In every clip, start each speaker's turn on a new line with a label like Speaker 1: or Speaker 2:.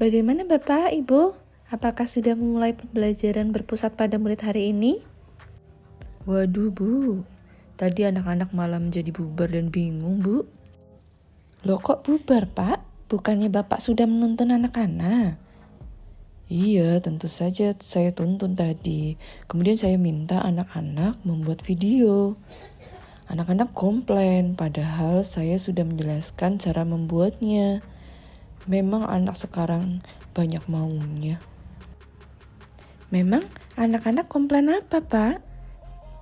Speaker 1: Bagaimana Bapak, Ibu? Apakah sudah memulai pembelajaran berpusat pada murid hari ini?
Speaker 2: Waduh Bu, tadi anak-anak malah menjadi bubar dan bingung Bu.
Speaker 1: Loh kok bubar Pak? Bukannya Bapak sudah menuntun anak-anak?
Speaker 2: Iya, tentu saja saya tuntun tadi. Kemudian saya minta anak-anak membuat video. Anak-anak komplain, padahal saya sudah menjelaskan cara membuatnya. Memang anak sekarang banyak maunya.
Speaker 1: Memang anak-anak komplain apa Pak?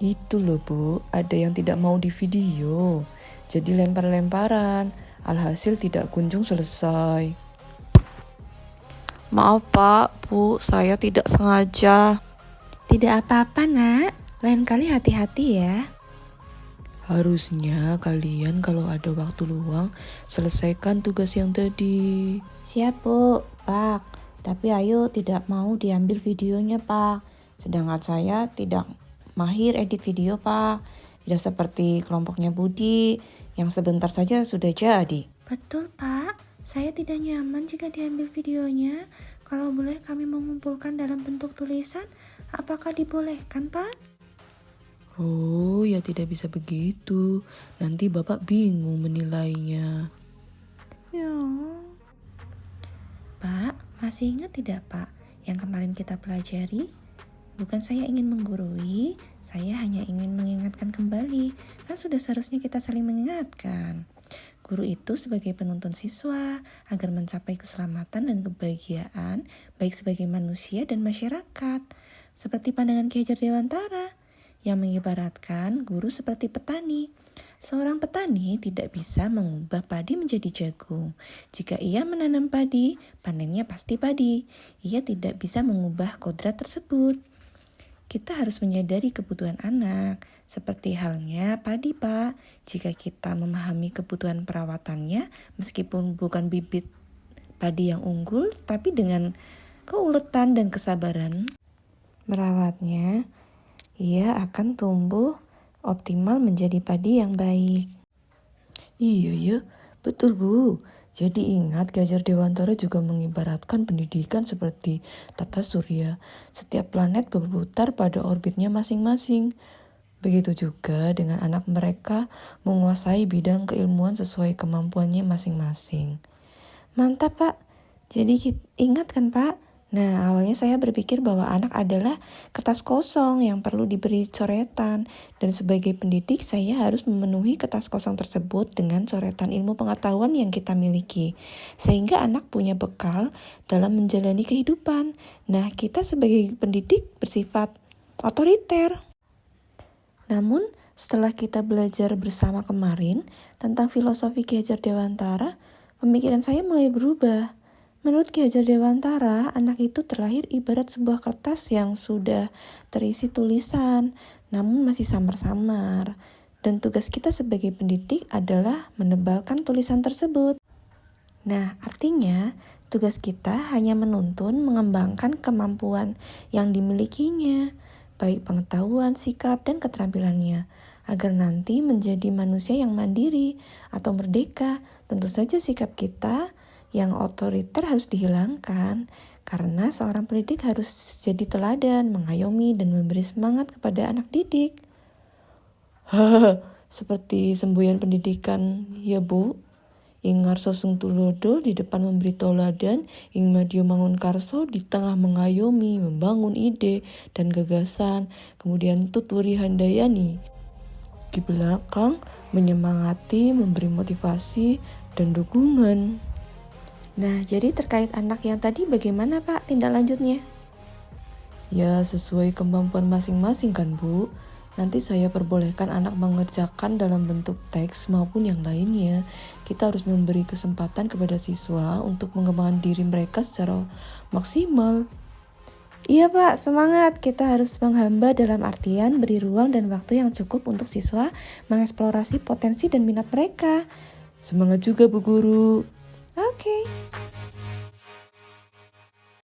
Speaker 2: Itu loh Bu, ada yang tidak mau di video. Jadi lempar-lemparan, alhasil tidak kunjung selesai.
Speaker 3: Maaf Pak, Bu, saya tidak sengaja.
Speaker 1: Tidak apa-apa nak, lain kali hati-hati ya.
Speaker 2: Harusnya kalian kalau ada waktu luang selesaikan tugas yang tadi.
Speaker 1: Siap Bu, Pak. Tapi Ayu tidak mau diambil videonya Pak. Sedangkan saya tidak mahir edit video Pak. Tidak seperti kelompoknya Budi yang sebentar saja sudah jadi. Betul Pak, saya tidak nyaman jika diambil videonya. Kalau boleh kami mengumpulkan dalam bentuk tulisan, apakah dibolehkan Pak?
Speaker 2: Oh ya tidak bisa begitu, nanti Bapak bingung menilainya.
Speaker 1: Ya. Pak, masih ingat tidak Pak yang kemarin kita pelajari? Bukan saya ingin menggurui, saya hanya ingin mengingatkan kembali. Kan sudah seharusnya kita saling mengingatkan. Guru itu sebagai penuntun siswa agar mencapai keselamatan dan kebahagiaan baik sebagai manusia dan masyarakat. Seperti pandangan Ki Hajar Dewantara yang mengibaratkan guru seperti petani. Seorang petani tidak bisa mengubah padi menjadi jagung. Jika ia menanam padi, panennya pasti padi. Ia tidak bisa mengubah kodrat tersebut. Kita harus menyadari kebutuhan anak, seperti halnya padi Pak. Jika kita memahami kebutuhan perawatannya, meskipun bukan bibit padi yang unggul, tapi dengan keuletan dan kesabaran merawatnya, ia akan tumbuh optimal menjadi padi yang baik.
Speaker 2: Iya ya, betul Bu. Jadi ingat Ki Hajar Dewantara juga mengibaratkan pendidikan seperti tata surya. Setiap planet berputar pada orbitnya masing-masing. Begitu juga dengan anak mereka menguasai bidang keilmuan sesuai kemampuannya masing-masing.
Speaker 1: Mantap Pak, jadi ingat kan Pak? Nah, awalnya saya berpikir bahwa anak adalah kertas kosong yang perlu diberi coretan. Dan sebagai pendidik, saya harus memenuhi kertas kosong tersebut dengan coretan ilmu pengetahuan yang kita miliki. Sehingga anak punya bekal dalam menjalani kehidupan. Nah, kita sebagai pendidik bersifat otoriter. Namun, setelah kita belajar bersama kemarin tentang filosofi Ki Hajar Dewantara, pemikiran saya mulai berubah. Menurut Ki Hajar Dewantara, anak itu terlahir ibarat sebuah kertas yang sudah terisi tulisan, namun masih samar-samar. Dan tugas kita sebagai pendidik adalah menebalkan tulisan tersebut. Nah, artinya tugas kita hanya menuntun mengembangkan kemampuan yang dimilikinya, baik pengetahuan, sikap, dan keterampilannya, agar nanti menjadi manusia yang mandiri atau merdeka. Tentu saja sikap kita yang otoriter harus dihilangkan, karena seorang pendidik harus jadi teladan, mengayomi, dan memberi semangat kepada anak didik.
Speaker 2: Hahaha, seperti semboyan pendidikan ya Bu. Ingarso sung tulodo di depan memberi teladan, ing madya mangun karso di tengah mengayomi, membangun ide dan gagasan, kemudian tutwuri handayani di belakang menyemangati, memberi motivasi dan dukungan.
Speaker 1: Nah, jadi terkait anak yang tadi bagaimana Pak tindak lanjutnya?
Speaker 2: Ya, sesuai kemampuan masing-masing kan Bu. Nanti saya perbolehkan anak mengerjakan dalam bentuk teks maupun yang lainnya. Kita harus memberi kesempatan kepada siswa untuk mengembangkan diri mereka secara maksimal.
Speaker 1: Iya Pak, semangat. Kita harus menghamba dalam artian beri ruang dan waktu yang cukup untuk siswa mengeksplorasi potensi dan minat mereka.
Speaker 2: Semangat juga Bu Guru.
Speaker 1: Oke.